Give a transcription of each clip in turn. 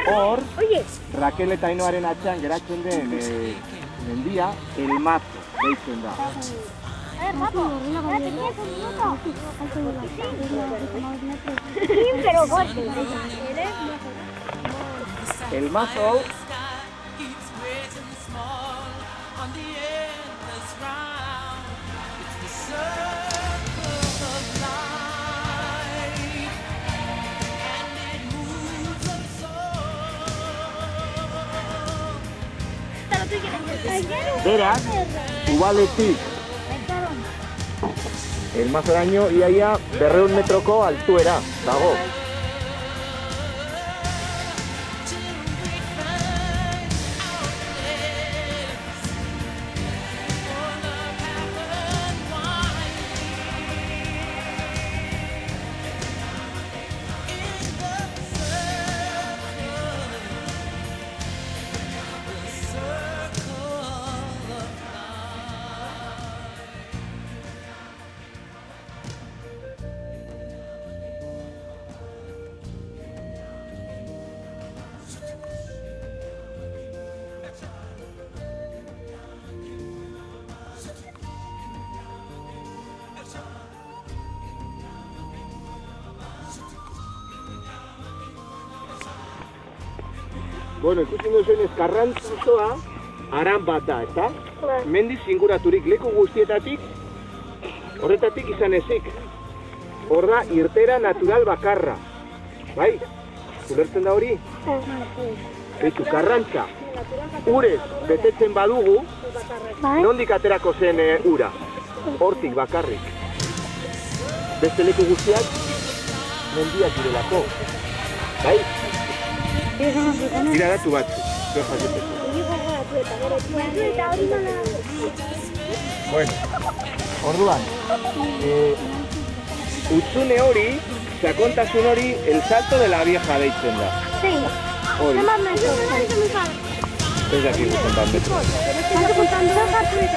Hor, Raquel eta Ainoaren atzean geratzen den mendia, El Mazo, deitzen da. El Mazo beraz, Ubaletik El Mazoraino iaia 200 metroko altuera dago. Bueno, ikusten duzuen Karrantza aran bat da, ezta? Mendiz inguraturik leku guztietatik, horretatik izan ezik. Hor da, irtera natural bakarra. Bai? Ulertzen da hori? Eitu, Karrantza. Urez betetzen badugu, nondik aterako zen ura? Hortik bakarrik. Beste leku guztiak, mendiak direlako. Bai? Ira datu bat, zuek jakiteko. Bueno, orduan, utzune hori, sakontasun hori, el salto de la vieja deitzen da. Hori. Ez dakik zenbat metro.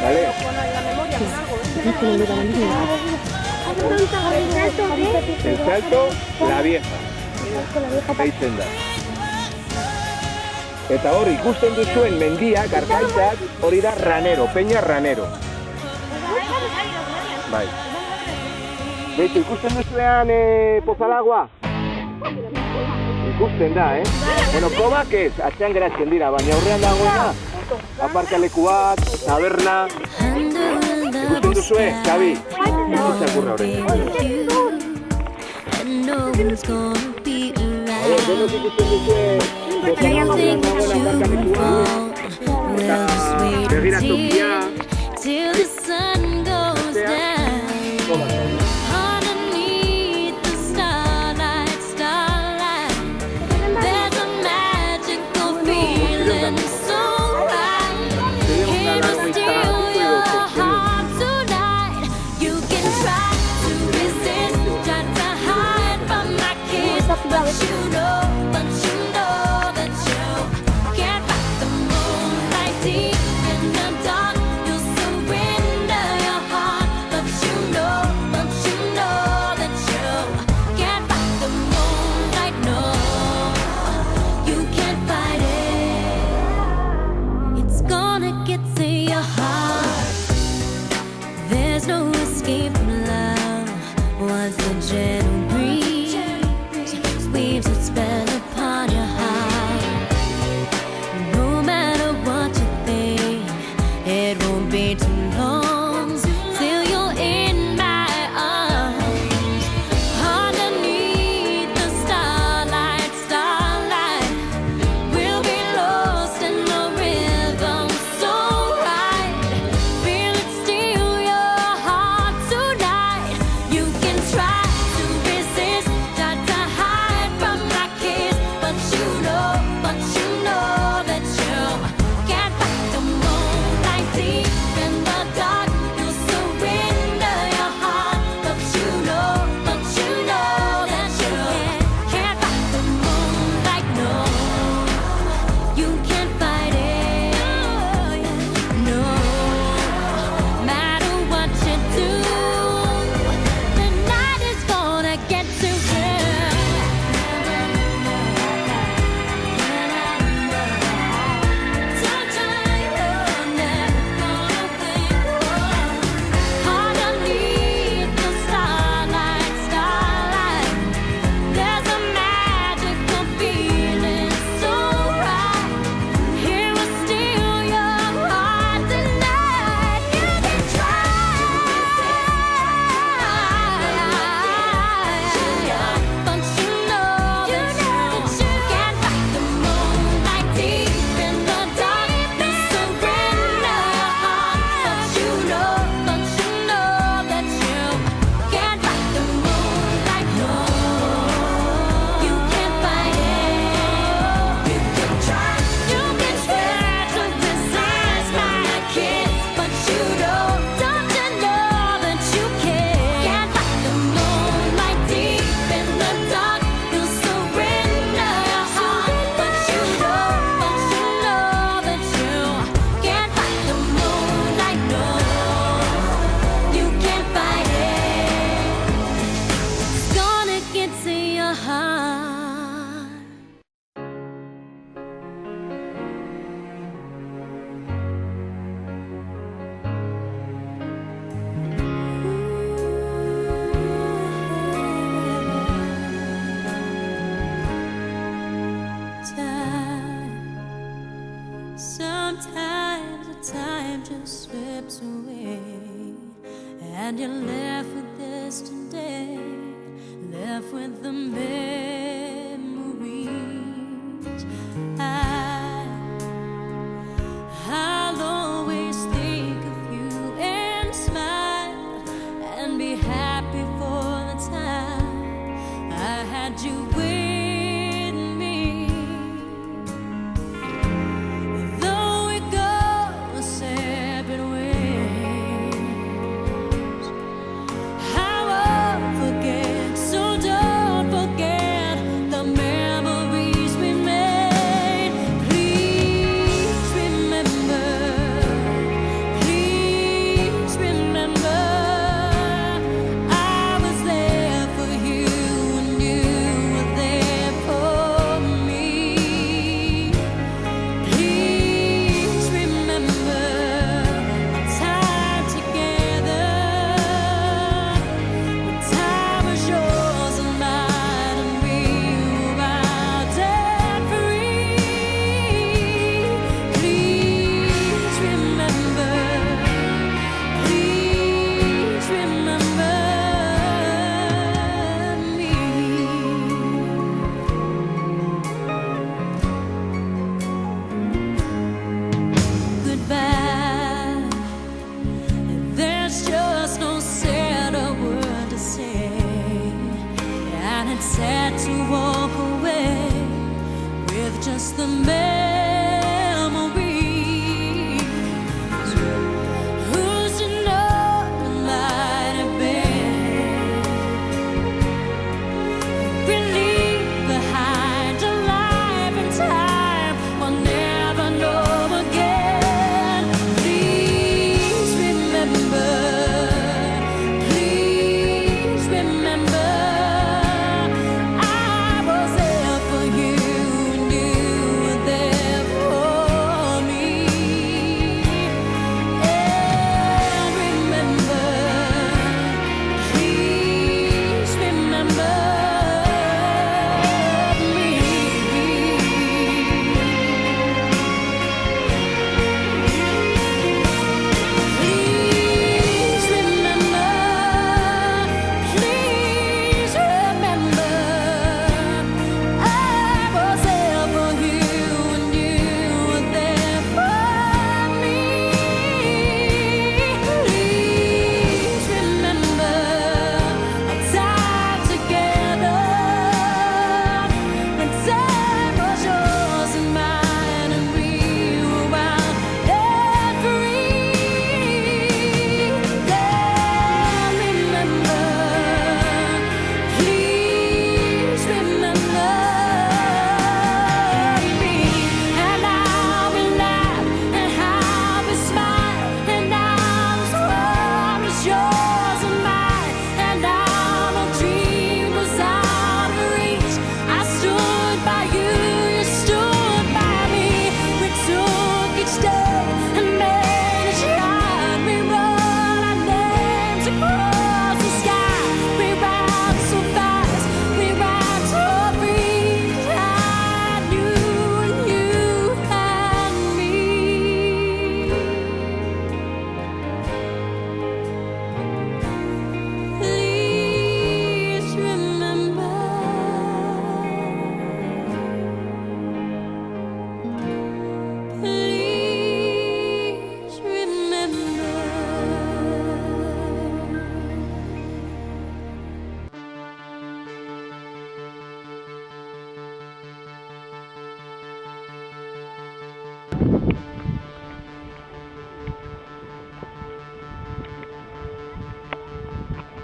Vale? El salto, la vieja. Deitzen da. Eta hor ikusten duzuen mendia, Karkaitzak, hori da Ranero, Peña Ranero. Bai. Beitu, ikusten duzuean Pozalagua? Ikusten da, Bueno, kobak ez, atzean geratzen dira, baina aurrean dagoena, aparkaleku bat, taberna. Ikusten duzue, Xabi? Ikusten horrein. Denok ikusten duzue, Pozalaguan dagoen aparkaleku bat, eta begira tokia. no escape from love. Once the gentle breeze weaves its spell upon your heart. No matter what you think, it won't be too long till you're in my arms. Underneath the starlight, we'll be lost in the rhythm so right. Feel it steal your heart tonight. You can try to resist, try to hide from my kiss, but you know that you can't fight the moonlight deep in the dark. You surrender your heart, but you know that you can't fight the moonlight. No, you can't fight it. No, matter what you do, the night is gonna get to you. Underneath the starlight, there's a magical feeling so right. Here will steal your heart tonight. You can try, but you know that you can't fight the moonlight deep in the dark. You surrender your heart, but you know that you can't fight the moonlight. No, you can't fight it. You can try to resist my kiss, but you don't you know that you can't fight the moonlight deep in the dark. You surrender your heart, but you know that you can't fight the moonlight. No, you can't fight it. It's gonna get to your heart. Sometimes the time just slips away, and you're left with yesterday, left with the memories. I'll always think of you and smile and be happy for the time I had you with me. Though we go separate ways, I won't forget, so don't forget the memories we made. Please remember, I was there for you and you were there for me. Please remember our time together, when time was yours and mine, and we were wild and free. Please remember me. Goodbye. There's just no said word to say, and it's sad to walk away with just the memories. Who's to know what might have been? We leave behind a life and time we'll never know again. Please remember, I was there for you and you were there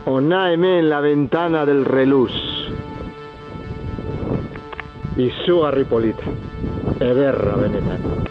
Ona hemen la ventana del reluz. Izugarri polita. Ederra benetan.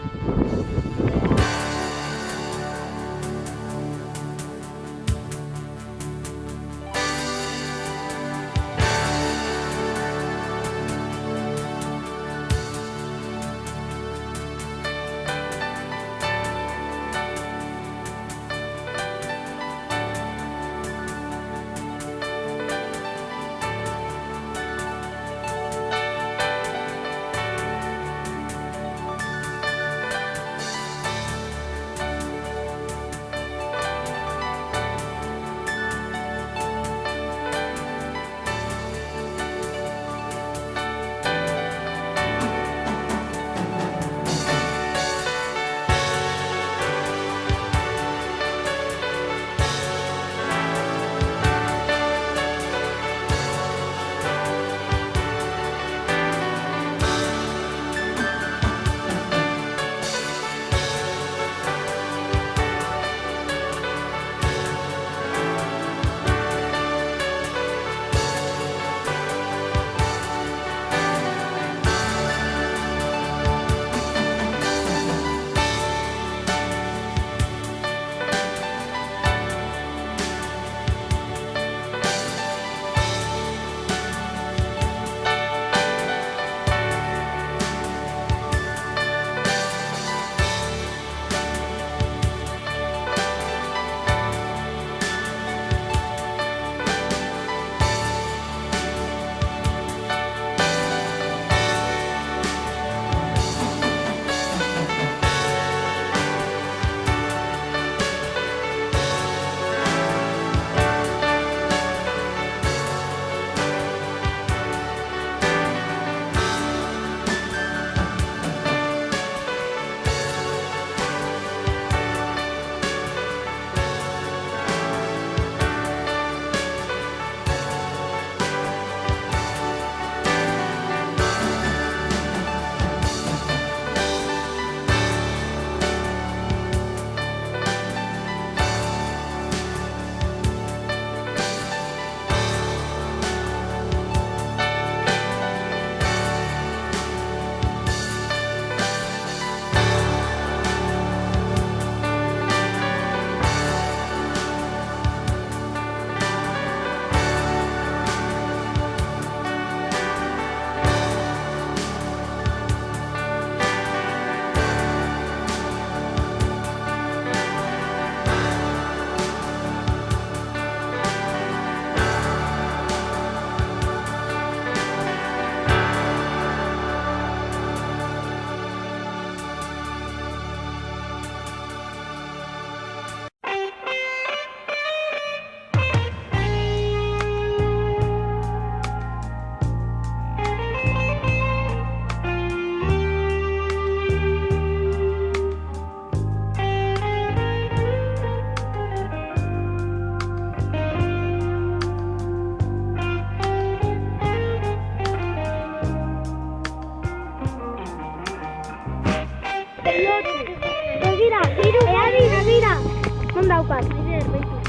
daukat.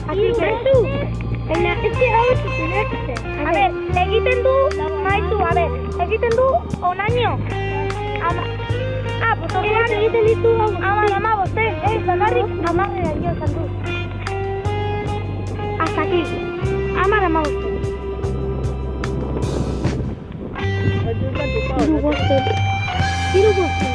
Así que zu, este hau zuzenekte. A ver, egiten du, maizu, a ver, egiten du onaino. Pues orduan egiten ditu ama boste, bakarrik amarreraino esan du. Hasta aquí, ama boste. Hiru boste.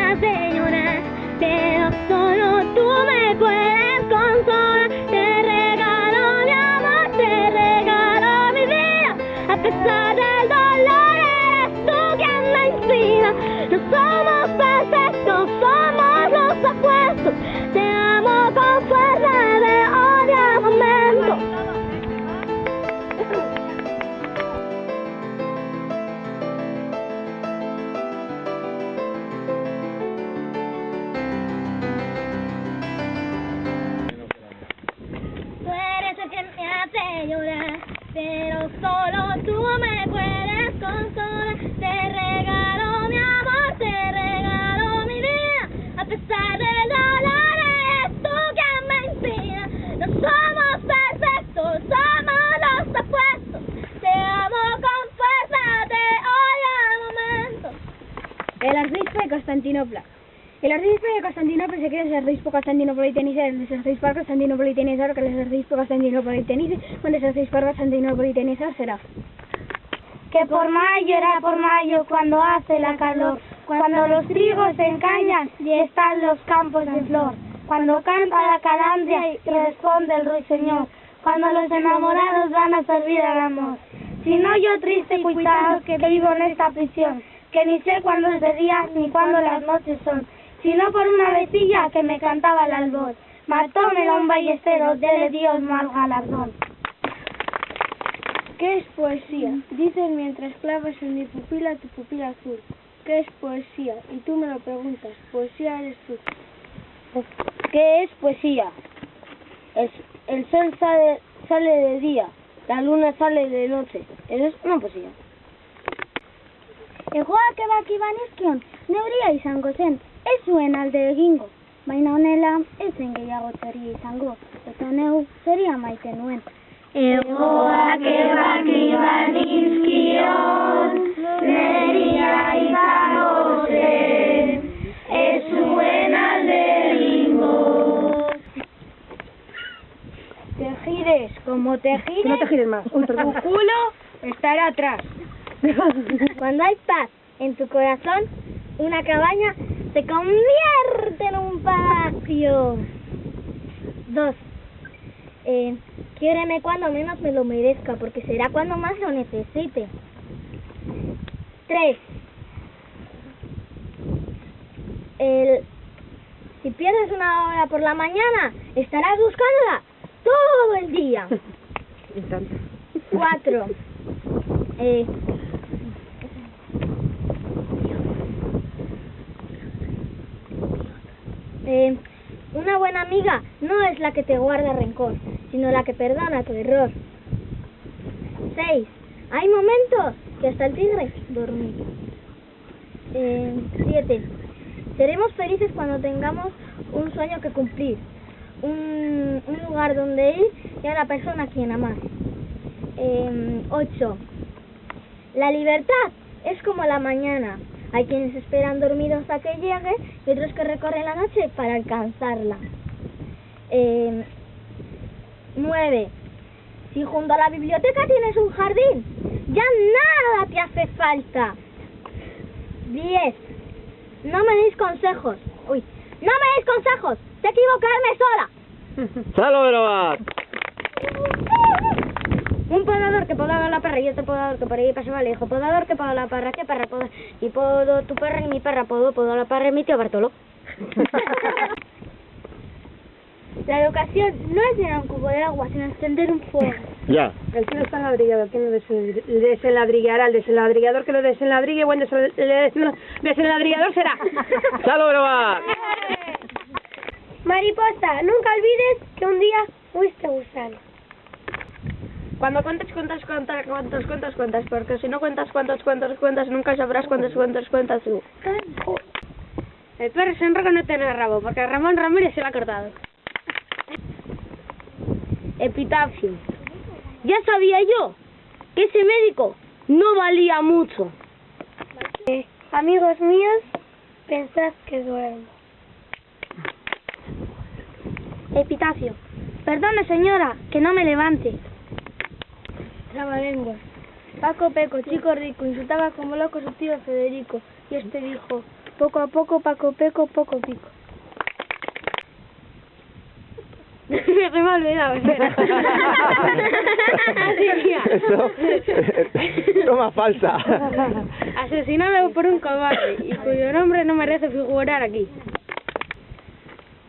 hace llorar, pero solo tú me puedes consolar. Te regalo mi amor, te regalo mi vida, a pesar del dolor eres tú quien me inspira. No somos perfectos, somos los opuestos. Te amo con fuerza, te odio al momento. Tú eres el que me hace llorar, pero solo tú me puedes consolar. Te regalo mi amor, te regalo mi vida, a pesar del dolor eres tú quien me inspira. No somos perfectos, somos los opuestos. Te amo con fuerza, te odio al momento. El arzobispo de Constantinopla. El arzobispo de Constantinopla se cree el arzobispo constantinopolitenice, el arzobispo constantinopolitenice, que el arzobispo constantinopolitenice, cuando el arzobispo constantinopolitenice será. Que por mayo era por mayo cuando hace la calor, cuando los trigos se encañan y están los campos de flor, cuando canta la calandria y responde el ruiseñor, cuando los enamorados van a servir al amor. Si no yo triste y cuitado que vivo en esta prisión, que ni sé cuándo es de día ni cuándo las noches son, sino por una vecilla que me cantaba al albor, matómelo un ballestero, dele Dios mal galardón. ¿Qué es poesía? Dicen mientras clavas en mi pupila tu pupila azul. ¿Qué es poesía? Y tú me lo preguntas, poesía eres tú. ¿Qué es poesía? El sol sale de día, la luna sale de noche. Eso es una poesía. Egoak ebaki banizkion, neuria izango zen, ez zuen alde egingo. Baina honela, ez zen gehiago txori izango, eta neu zeria maite nuen. Egoak ebaki banizkion, neuria izango zen, ez zuen alde egingo. Te gires como te gires, No te gires más. Uy, tu perdón. culo estará atrás. Cuando hay paz en tu corazón, una cabaña se convierte en un palacio. 2. Quiéreme cuando menos me lo merezca, porque será cuando más lo necesite. 3. Si pierdes una hora por la mañana, estarás buscándola todo el día. 4. Una buena amiga no es la que te guarda rencor, sino la que perdona tu error. 6. Hay momentos que hasta el tigre dormir. 7. Seremos felices cuando tengamos un sueño que cumplir, un lugar donde ir y a una persona a quien amar. 8. La libertad es como la mañana. Hay quienes esperan dormidos hasta que llegue y otros que recorren la noche para alcanzarla. 9. Si junto a la biblioteca tienes un jardín, ya nada te hace falta. 10. No me deis consejos. Uy, no me deis consejos. Sé equivocarme sola. ¡Salo, Broa! Un podador que podaba la perra y otro podador que por ahí pasaba le dijo, podador que poda la perra, ¿qué perra poda? Y podo tu perra y mi perra podó la perra y mi tío Bartolo. La educación no es llenar un cubo de agua, sino encender un fuego. Ya. El que no está ladrillador, ¿quién lo desenladrillará? El desenladrillador que lo desenladrille, buen desenladrillador será. ¡Salo, Broa! Mariposa, nunca olvides que un día fuiste gusano. Cuando cuentas, porque si no cuentas, nunca sabrás cuántos cuentas tú. El perro se enroca no tiene rabo, porque Ramón Ramírez se lo ha cortado. Epitafio. Ya sabía yo que ese médico no valía mucho. Amigos míos, pensad que duermo. Epitafio. Perdone, señora, que no me levante. Trabalenguas. Paco Peco, chico rico, insultaba como loco a su tío Federico. Y este dijo, Poco a poco, Paco Peco, poco pico. Se me ha olvidado, espera. Eso, toma falsa. Asesinado por un cobarde y cuyo nombre no merece figurar aquí.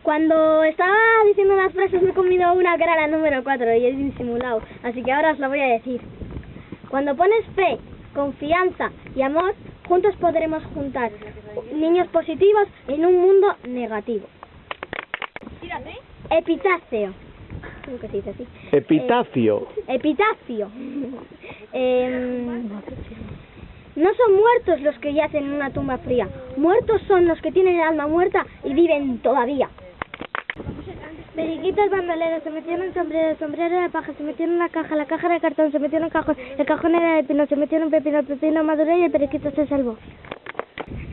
Cuando estaba diciendo las frases me he comido una que era la número 4 y he disimulado, así que ahora os la voy a decir. Cuando pones fe, confianza y amor, juntos podremos juntar niños positivos en un mundo negativo. Epitafio. ¿Cómo que se dice así? Epitafio. Epitafio. No son muertos los que yacen en una tumba fría. Muertos son los que tienen el alma muerta y viven todavía. Periquitos bandoleros se metieron en sombrero, el sombrero de paja, se metieron en la caja era de cartón, se metieron en el cajón era de pino, se metieron en pepino, el pepino maduró y el periquito se salvó.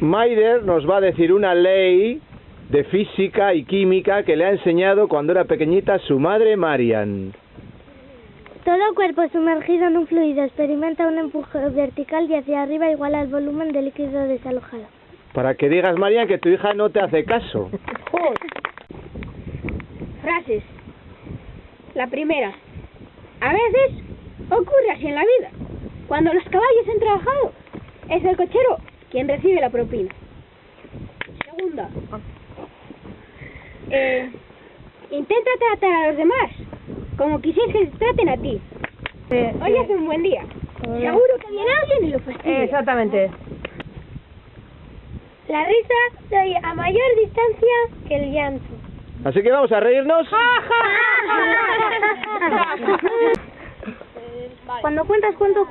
Maider nos va a decir una ley de física y química que le ha enseñado cuando era pequeñita su madre Marian. Todo cuerpo sumergido en un fluido experimenta un empuje vertical y hacia arriba igual al volumen de líquido desalojado. Para que digas, Marian, que tu hija no te hace caso. Frases. La primera. A veces ocurre así en la vida. Cuando los caballos han trabajado, es el cochero quien recibe la propina. Segunda. Intenta tratar a los demás como quisieras que te traten a ti. Hoy hace un buen día. Seguro que viene alguien y lo fastidia. Exactamente. La risa se oye a mayor distancia que el llanto. Así que vamos a reírnos. Cuando cuentas cuentos,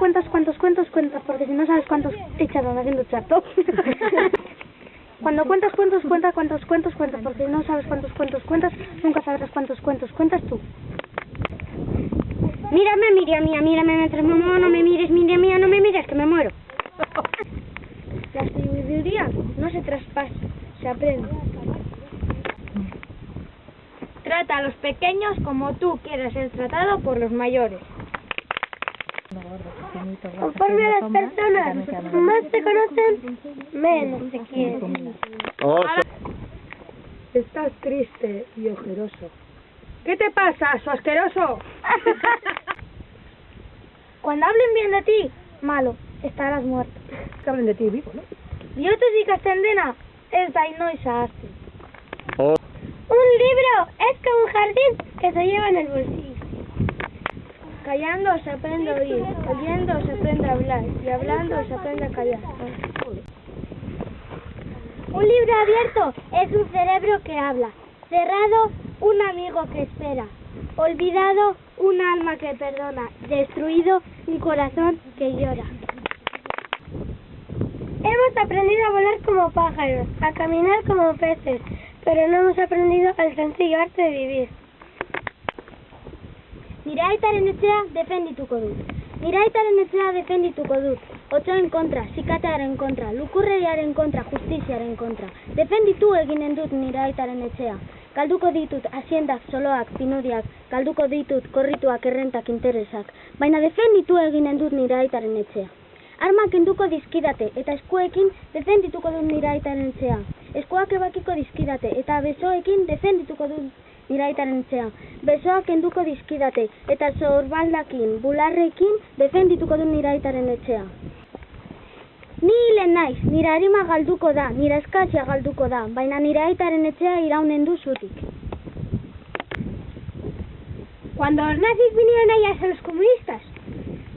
porque si no sabes cuántos echaron haciendo chato. Cuando cuentas cuentos, porque si no sabes cuántos cuentos cuentas, nunca sabrás cuántos cuentos cuentas tú. Mírame, mírame mientras me muevo, no me mires, mía, no me mires, que me muero. La sabiduría no se traspasa, se aprende. Trata a los pequeños como tú quieras ser tratado por los mayores. Conforme a las personas más te conocen, menos te quieren. Estás triste y ojeroso. ¿Qué te pasa, su asqueroso? Cuando hablen bien de ti, malo, estarás muerto. Que hablen de ti vivo, ¿no? Diotes y castendena, ez da inoiz ahaztu. Oh. Un libro es como un jardín que se lleva en el bolsillo. Callando se aprende a oír, oyendo se aprende a hablar y hablando se aprende a callar. Un libro abierto es un cerebro que habla, cerrado un amigo que espera, olvidado un alma que perdona, destruido un corazón que llora. Hemos aprendido a volar como pájaros, a caminar como peces, pero no hemos aprendido el sencillo arte de vivir. Nire aitaren etxea defendituko dut. Nire aitaren etxea defendituko dut. Otsoen kontra, zikatearen kontra, lukurreriaren kontra, justiziaren kontra. Defenditu eginen dut nire aitaren etxea. Galduko ditut haziendak, soloak, pinuriak, galduko ditut korrituak, errentak, interesak. Baina defenditu eginen dut nire aitaren etxea. Armak kenduko dizkidate eta eskuekin defendituko dut nire aitaren etxea. Eskuak ebakiko dizkidate eta besoekin defendituko dut nire aitaren etxea. Besoak kenduko dizkidate eta sorbaldakin, bularrekin defendituko dut nire aitaren etxea. Ni hile naiz, nire arima galduko da, nire eskazia galduko da, baina nire aitaren etxea iraunen du zutik. Cuando los nazis vinieron a hallarse a los comunistas,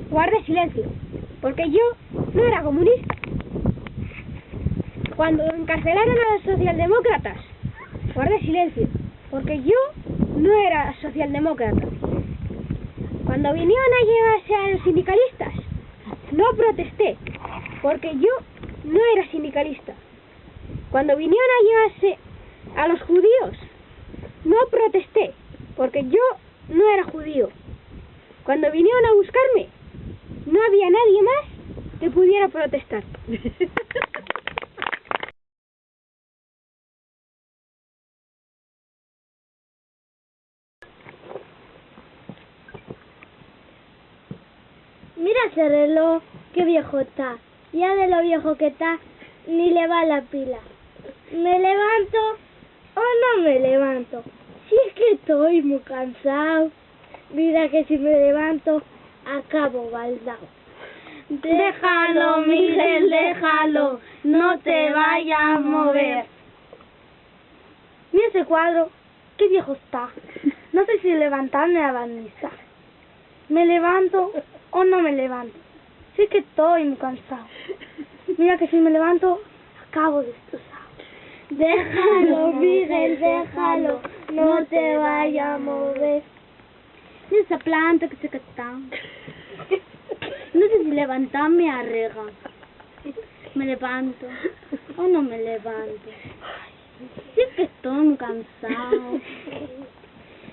guardé silencio, porque yo no era comunista. Cuando encarcelaron a los socialdemócratas, guardé silencio, porque yo no era socialdemócrata. Cuando vinieron a llevarse a los sindicalistas, no protesté, porque yo no era sindicalista. Cuando vinieron a llevarse a los judíos, no protesté, porque yo no era judío. Cuando vinieron a buscarme, no había nadie más que pudiera protestar. Mira ese reloj, qué viejo está. Ya de lo viejo que está, ni le va la pila. ¿Me levanto o no me levanto? Si es que estoy muy cansado. Mira que si me levanto, acabo baldao. Déjalo, Miguel, déjalo, no te vayas a mover. Mira ese cuadro, qué viejo está. No sé si levantarme a barnizar. ¿Me levanto o no me levanto? Si es que estoy muy cansado. Mira que si me levanto, acabo destrozado. Déjalo, Miguel, déjalo, no te vayas a mover. Mira esa planta que se está. No sé si levantarme a rega. ¿Me levanto o no me levanto? Si es que estoy muy cansado.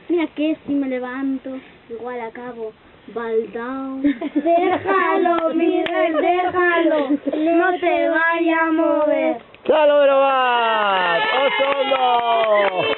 Mira que si me levanto, igual acabo baldao. Déjalo, Miguel, déjalo, no te vayas a mover. ¡Salud, Oso Hondo!